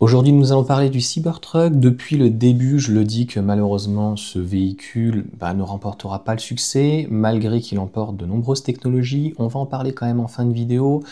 Aujourd'hui, nous allons parler du Cybertruck. Depuis le début, je le dis que malheureusement, ce véhicule ne remportera pas le succès, malgré qu'il emporte de nombreuses technologies. On va en parler quand même en fin de vidéo.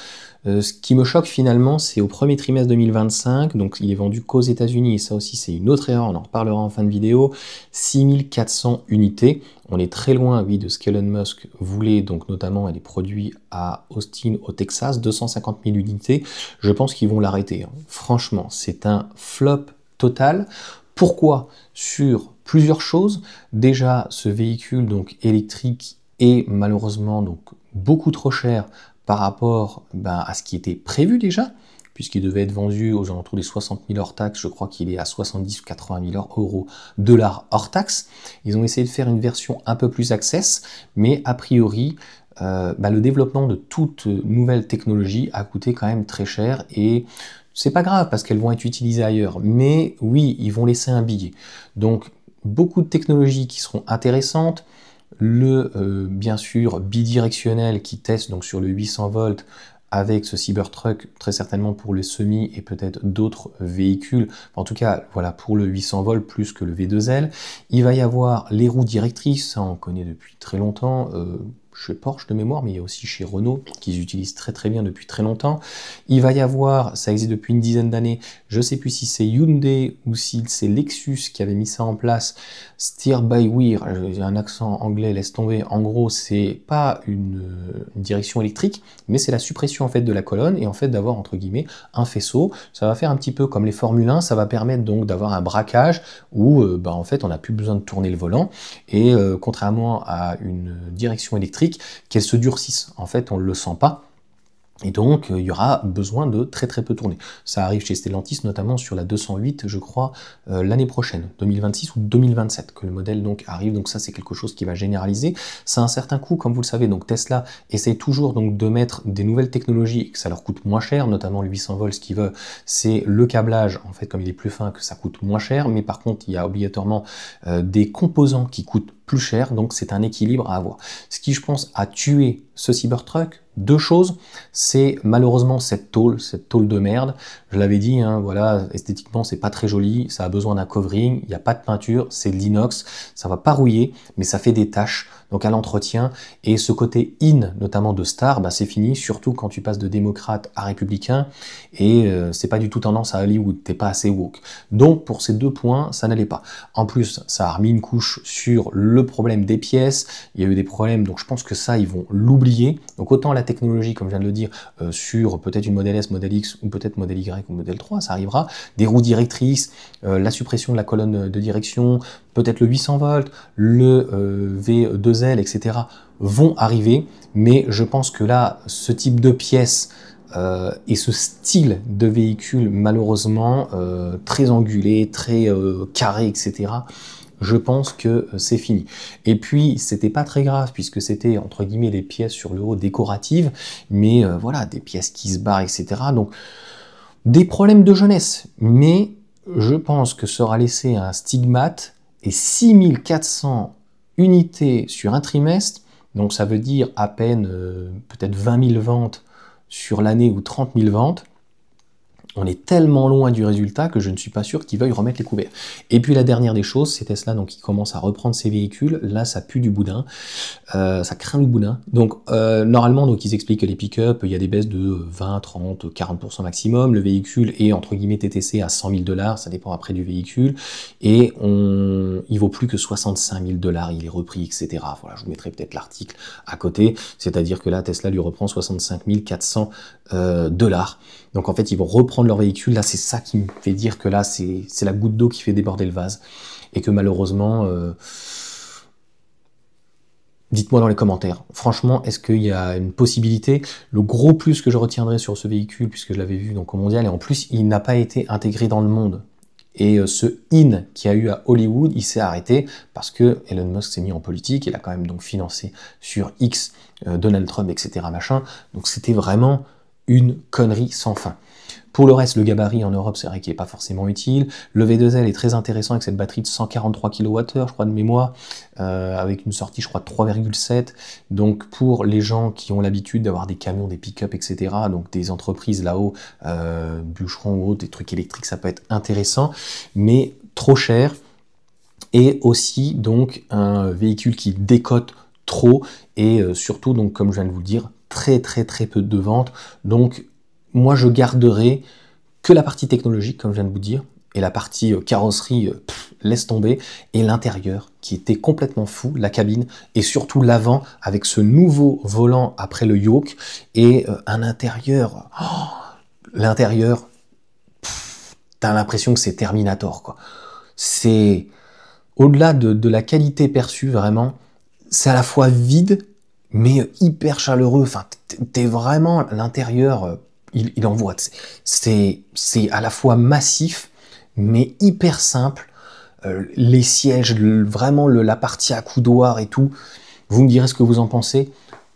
Ce qui me choque finalement, c'est au premier trimestre 2025, donc il est vendu qu'aux États-Unis, et ça aussi c'est une autre erreur, on en reparlera en fin de vidéo, 6400 unités. On est très loin, oui, de ce qu'Elon Musk voulait, donc notamment elle est produite à Austin, au Texas, 250 000 unités. Je pense qu'ils vont l'arrêter. Franchement, c'est un flop total. Pourquoi? Sur plusieurs choses. Déjà, ce véhicule donc électrique est malheureusement donc beaucoup trop cher par rapport à ce qui était prévu déjà, puisqu'il devait être vendu aux alentours des 60 000 hors taxes. Je crois qu'il est à 70 ou 80 000 euros, dollars hors taxes. Ils ont essayé de faire une version un peu plus access, mais a priori, le développement de toute nouvelle technologie a coûté quand même très cher, et c'est pas grave parce qu'elles vont être utilisées ailleurs, mais oui, ils vont laisser un billet. Donc, beaucoup de technologies qui seront intéressantes. Bien sûr, bidirectionnel qui teste donc sur le 800 volts avec ce Cybertruck, très certainement pour le semi et peut-être d'autres véhicules. En tout cas, voilà, pour le 800 volts plus que le V2L. Il va y avoir les roues directrices, ça on connaît depuis très longtemps. Chez Porsche de mémoire, mais il y a aussi chez Renault, qu'ils utilisent très très bien depuis très longtemps. Il va y avoir, ça existe depuis une dizaine d'années, je ne sais plus si c'est Hyundai ou si c'est Lexus qui avait mis ça en place, Steer by Wheel, j'ai un accent anglais, laisse tomber, en gros c'est pas une direction électrique, mais c'est la suppression en fait de la colonne, et en fait d'avoir entre guillemets un faisceau. Ça va faire un petit peu comme les Formule 1, ça va permettre donc d'avoir un braquage où en fait on n'a plus besoin de tourner le volant, et contrairement à une direction électrique, qu'elle se durcisse. En fait, on ne le sent pas. Et donc, il y aura besoin de très très peu tourner. Ça arrive chez Stellantis, notamment sur la 208, je crois, l'année prochaine, 2026 ou 2027, que le modèle donc arrive. Donc ça, c'est quelque chose qui va généraliser. Ça a un certain coût, comme vous le savez. Donc Tesla essaye toujours donc de mettre des nouvelles technologies et que ça leur coûte moins cher, notamment le 800 volts. Ce qu'ils veulent, c'est le câblage, en fait, comme il est plus fin, que ça coûte moins cher. Mais par contre, il y a obligatoirement des composants qui coûtent plus cher, donc c'est un équilibre à avoir. Ce qui, je pense, a tué ce Cybertruck, deux choses, c'est malheureusement cette tôle de merde. Je l'avais dit, voilà, esthétiquement c'est pas très joli, ça a besoin d'un covering, il n'y a pas de peinture, c'est de l'inox, ça va pas rouiller, mais ça fait des taches, donc à l'entretien, et ce côté in, notamment de star, c'est fini, surtout quand tu passes de démocrate à républicain, et c'est pas du tout tendance à Hollywood, t'es pas assez woke. Donc pour ces deux points, ça n'allait pas. En plus, ça a remis une couche sur le problème des pièces, il y a eu des problèmes, donc je pense que ça, ils vont l'oublier. Donc autant la technologie, comme je viens de le dire, sur peut-être une modèle S, modèle X, ou peut-être modèle Y ou modèle 3, ça arrivera, des roues directrices, la suppression de la colonne de direction, peut-être le 800 volts, le V2L, etc. vont arriver, mais je pense que là, ce type de pièces et ce style de véhicule, malheureusement, très angulé, très carré, etc., je pense que c'est fini. Et puis, c'était pas très grave, puisque c'était, entre guillemets, des pièces sur le haut décoratives, mais voilà, des pièces qui se barrent, etc. Donc, des problèmes de jeunesse, mais je pense que sera laissé un stigmate, et 6400 unités sur un trimestre, donc ça veut dire à peine peut-être 20 000 ventes sur l'année ou 30 000 ventes. On est tellement loin du résultat que je ne suis pas sûr qu'ils veuillent remettre les couverts. Et puis la dernière des choses, c'est Tesla donc, qui commence à reprendre ses véhicules. Là, ça pue du boudin, ça craint le boudin. Donc normalement, donc, ils expliquent que les pick-up, il y a des baisses de 20, 30, 40% maximum. Le véhicule est entre guillemets TTC à 100 000 $, ça dépend après du véhicule. Et il vaut plus que 65 000 $, il est repris, etc. Voilà, je vous mettrai peut-être l'article à côté. C'est-à-dire que là, Tesla lui reprend 65 400 $. Donc en fait, ils vont reprendre leur véhicule. Là, c'est ça qui me fait dire que là, c'est la goutte d'eau qui fait déborder le vase. Et que malheureusement, dites-moi dans les commentaires, franchement, est-ce qu'il y a une possibilité? Le gros plus que je retiendrai sur ce véhicule, puisque je l'avais vu donc au mondial, et en plus, il n'a pas été intégré dans le monde. Et ce in qu'il y a eu à Hollywood, il s'est arrêté parce que Elon Musk s'est mis en politique, il a quand même donc financé sur X, Donald Trump, etc. machin. Donc c'était vraiment une connerie sans fin. Pour le reste, le gabarit en Europe, c'est vrai qu'il n'est pas forcément utile. Le V2L est très intéressant avec cette batterie de 143 kWh, je crois, de mémoire, avec une sortie, je crois, de 3,7. Donc, pour les gens qui ont l'habitude d'avoir des camions, des pick-up, etc., donc des entreprises là-haut, bûcherons ou autres, des trucs électriques, ça peut être intéressant, mais trop cher. Et aussi, donc, un véhicule qui décote trop, et surtout, donc, comme je viens de vous le dire, très peu de ventes. Donc, moi, je garderai que la partie technologique, comme je viens de vous dire, et la partie carrosserie, laisse tomber, et l'intérieur, qui était complètement fou, la cabine, et surtout l'avant, avec ce nouveau volant après le yoke, et un intérieur, l'intérieur, t'as l'impression que c'est Terminator, quoi. C'est, au-delà de la qualité perçue, vraiment, c'est à la fois vide, mais hyper chaleureux. Enfin, t'es vraiment, l'intérieur, il envoie. C'est à la fois massif, mais hyper simple. Les sièges, vraiment la partie accoudoir et tout. Vous me direz ce que vous en pensez.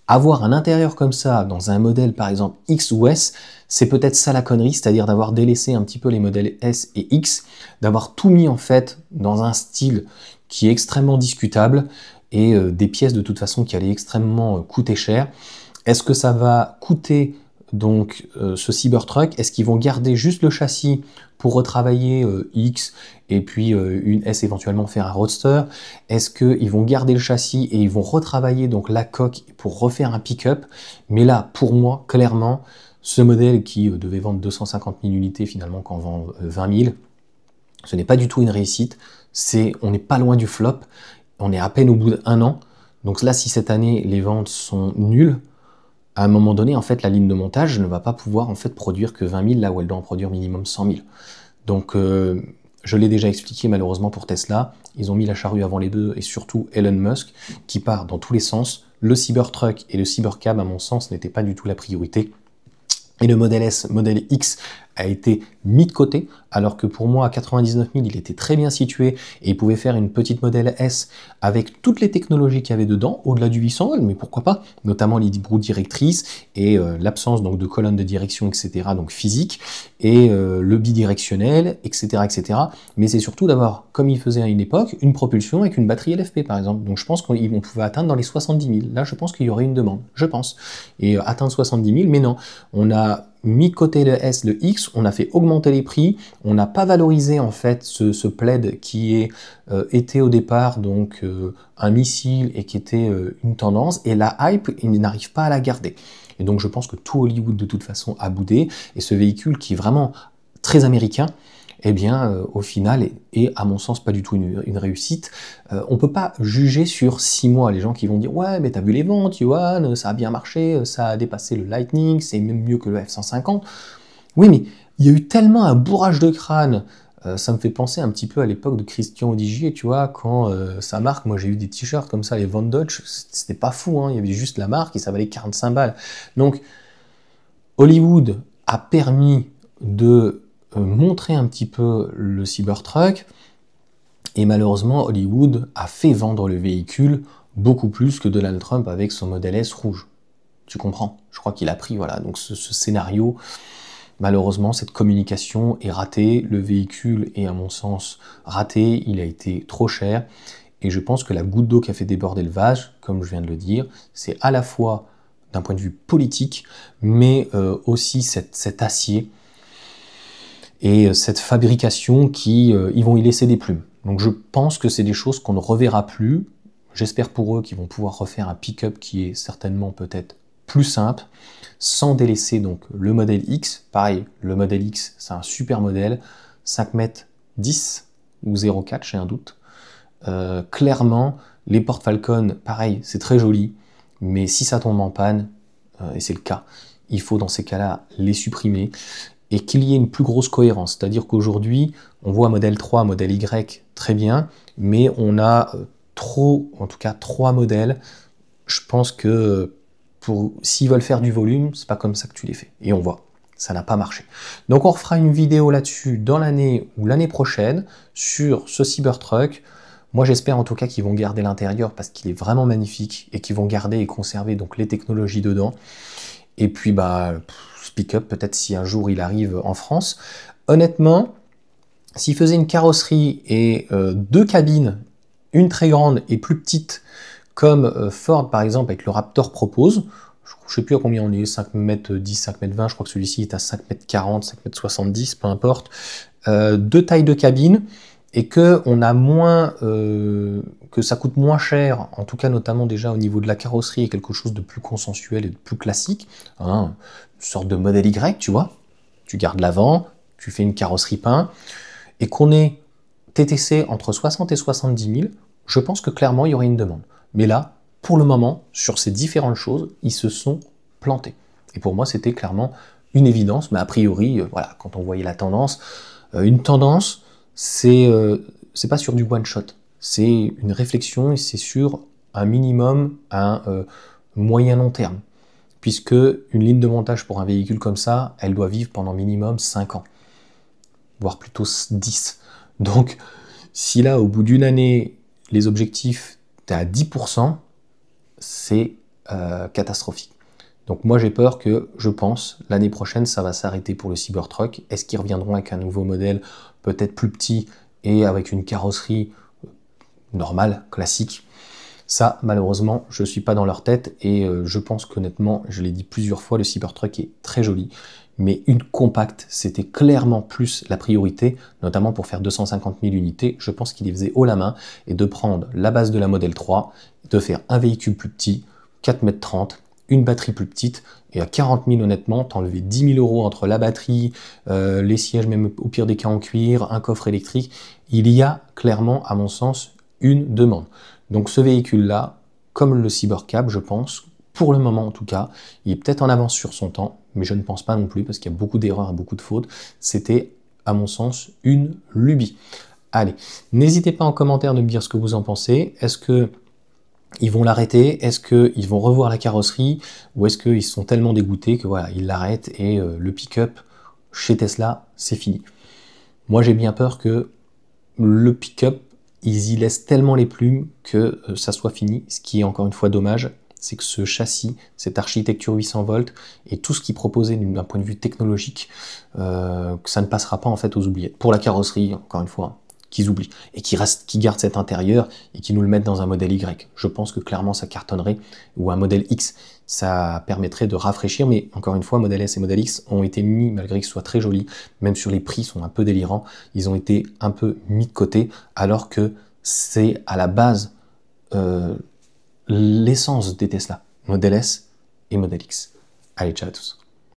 Avoir un intérieur comme ça dans un modèle par exemple X ou S, c'est peut-être ça la connerie, c'est-à-dire d'avoir délaissé un petit peu les modèles S et X, d'avoir tout mis en fait dans un style qui est extrêmement discutable et des pièces de toute façon qui allaient extrêmement coûter cher. Est-ce que ça va coûter donc ce Cybertruck? Est-ce qu'ils vont garder juste le châssis pour retravailler X et puis une S éventuellement faire un roadster? Est-ce qu'ils vont garder le châssis et ils vont retravailler donc la coque pour refaire un pick-up? Mais là, pour moi, clairement, ce modèle qui devait vendre 250 000 unités finalement qu'en vend 20 000, ce n'est pas du tout une réussite. On n'est pas loin du flop. On est à peine au bout d'un an. Donc là, si cette année les ventes sont nulles, à un moment donné, en fait, la ligne de montage ne va pas pouvoir en fait produire que 20 000 là où elle doit en produire minimum 100 000. Donc, je l'ai déjà expliqué malheureusement pour Tesla, ils ont mis la charrue avant les bœufs et surtout Elon Musk qui part dans tous les sens. Le Cybertruck et le Cybercab, à mon sens, n'étaient pas du tout la priorité. Et le modèle S, modèle X a été mis de côté, alors que pour moi, à 99 000, il était très bien situé et il pouvait faire une petite modèle S avec toutes les technologies qu'il y avait dedans, au-delà du 800 volts, mais pourquoi pas, notamment les roues directrices et l'absence donc de colonne de direction, etc., donc physique, et le bidirectionnel, etc., etc. Mais c'est surtout d'avoir, comme il faisait à une époque, une propulsion avec une batterie LFP, par exemple. Donc je pense qu'on pouvait atteindre dans les 70 000. Là, je pense qu'il y aurait une demande, je pense. Et atteindre 70 000, mais non, on a mis de côté le S, le X, on a fait augmenter les prix, on n'a pas valorisé en fait ce plaid qui était au départ donc un missile et qui était une tendance, et la hype, il n'arrive pas à la garder. Et donc je pense que tout Hollywood de toute façon a boudé, et ce véhicule qui est vraiment très américain, eh bien, au final, est à mon sens pas du tout une réussite. On peut pas juger sur 6 mois les gens qui vont dire « Ouais, mais t'as vu les ventes, Johan, ça a bien marché, ça a dépassé le Lightning, c'est même mieux que le F-150. » Oui, mais il y a eu tellement un bourrage de crâne, ça me fait penser un petit peu à l'époque de Christian Audigier, tu vois, quand sa marque, moi j'ai eu des t-shirts comme ça, les Von Dutch, c'était pas fou, hein, il y avait juste la marque et ça valait 45 balles. Donc, Hollywood a permis de montrer un petit peu le Cybertruck, et malheureusement Hollywood a fait vendre le véhicule beaucoup plus que Donald Trump avec son modèle S rouge. Tu comprends? Je crois qu'il a pris, voilà, donc ce scénario, malheureusement cette communication est ratée, le véhicule est à mon sens raté, il a été trop cher, et je pense que la goutte d'eau qui a fait déborder le vase, comme je viens de le dire, c'est à la fois d'un point de vue politique, mais aussi cet acier, et cette fabrication qui, ils vont y laisser des plumes. Donc je pense que c'est des choses qu'on ne reverra plus. J'espère pour eux qu'ils vont pouvoir refaire un pick-up qui est certainement peut-être plus simple, sans délaisser donc le modèle X. Pareil, le modèle X, c'est un super modèle, 5 m 10 ou 0,4, j'ai un doute. Clairement, les portes Falcon, pareil, c'est très joli, mais si ça tombe en panne, et c'est le cas, il faut dans ces cas-là les supprimer, et qu'il y ait une plus grosse cohérence. C'est-à-dire qu'aujourd'hui, on voit modèle 3, modèle Y, très bien, mais on a en tout cas 3 modèles. Je pense que s'ils veulent faire du volume, c'est pas comme ça que tu les fais. Et on voit, ça n'a pas marché. Donc on refera une vidéo là-dessus dans l'année ou l'année prochaine sur ce Cybertruck. Moi j'espère en tout cas qu'ils vont garder l'intérieur parce qu'il est vraiment magnifique et qu'ils vont garder et conserver donc les technologies dedans. Et puis bah pick-up, peut-être si un jour il arrive en France. Honnêtement, s'il faisait une carrosserie et deux cabines, une très grande et plus petite, comme Ford par exemple avec le Raptor propose, je ne sais plus à combien on est, 5m10, 5m20, je crois que celui-ci est à 5m40, 5m70, peu importe, deux tailles de cabine, et que on a moins, que ça coûte moins cher, en tout cas notamment déjà au niveau de la carrosserie, et quelque chose de plus consensuel et de plus classique, hein, une sorte de modèle Y, tu vois, tu gardes l'avant, tu fais une carrosserie peint, et qu'on ait TTC entre 60 et 70 000, je pense que clairement il y aurait une demande. Mais là, pour le moment, sur ces différentes choses, ils se sont plantés. Et pour moi, c'était clairement une évidence, mais a priori, voilà, quand on voyait la tendance, une tendance, c'est pas sur du one shot, c'est une réflexion et c'est sur un minimum à un moyen long terme. Puisque une ligne de montage pour un véhicule comme ça, elle doit vivre pendant minimum 5 ans, voire plutôt 10. Donc, si là, au bout d'une année, les objectifs, tu es à 10%, c'est catastrophique. Donc moi j'ai peur que, je pense, l'année prochaine ça va s'arrêter pour le Cybertruck. Est-ce qu'ils reviendront avec un nouveau modèle, peut-être plus petit et avec une carrosserie normale, classique? Ça, malheureusement, je ne suis pas dans leur tête et je pense qu'honnêtement, je l'ai dit plusieurs fois, le Cybertruck est très joli, mais une compacte, c'était clairement plus la priorité, notamment pour faire 250 000 unités. Je pense qu'il les faisait haut la main et de prendre la base de la Model 3, de faire un véhicule plus petit, 4,30 m, une batterie plus petite, et à 40 000 honnêtement, t'enlever 10 000 € entre la batterie, les sièges même au pire des cas en cuir, un coffre électrique, il y a clairement, à mon sens, une demande. Donc ce véhicule-là, comme le Cybercab, je pense, pour le moment en tout cas, il est peut-être en avance sur son temps, mais je ne pense pas non plus, parce qu'il y a beaucoup d'erreurs et beaucoup de fautes. C'était, à mon sens, une lubie. Allez, n'hésitez pas en commentaire de me dire ce que vous en pensez. Est-ce que ils vont l'arrêter? Est-ce qu'ils vont revoir la carrosserie? Ou est-ce qu'ils sont tellement dégoûtés que voilà, ils l'arrêtent et le pick-up chez Tesla, c'est fini? Moi, j'ai bien peur que le pick-up, ils y laissent tellement les plumes que ça soit fini. Ce qui est encore une fois dommage, c'est que ce châssis, cette architecture 800 volts et tout ce qu'ils proposaient d'un point de vue technologique, que ça ne passera pas en fait aux oubliettes. Pour la carrosserie, encore une fois, qu'ils oublient et qui gardent cet intérieur et qui nous le mettent dans un modèle Y. Je pense que clairement ça cartonnerait, ou un modèle X. Ça permettrait de rafraîchir, mais encore une fois, modèle S et modèle X ont été mis, malgré qu'ils soient très jolis, même sur les prix sont un peu délirants, ils ont été un peu mis de côté, alors que c'est à la base l'essence des Tesla, modèle S et modèle X. Allez, ciao à tous.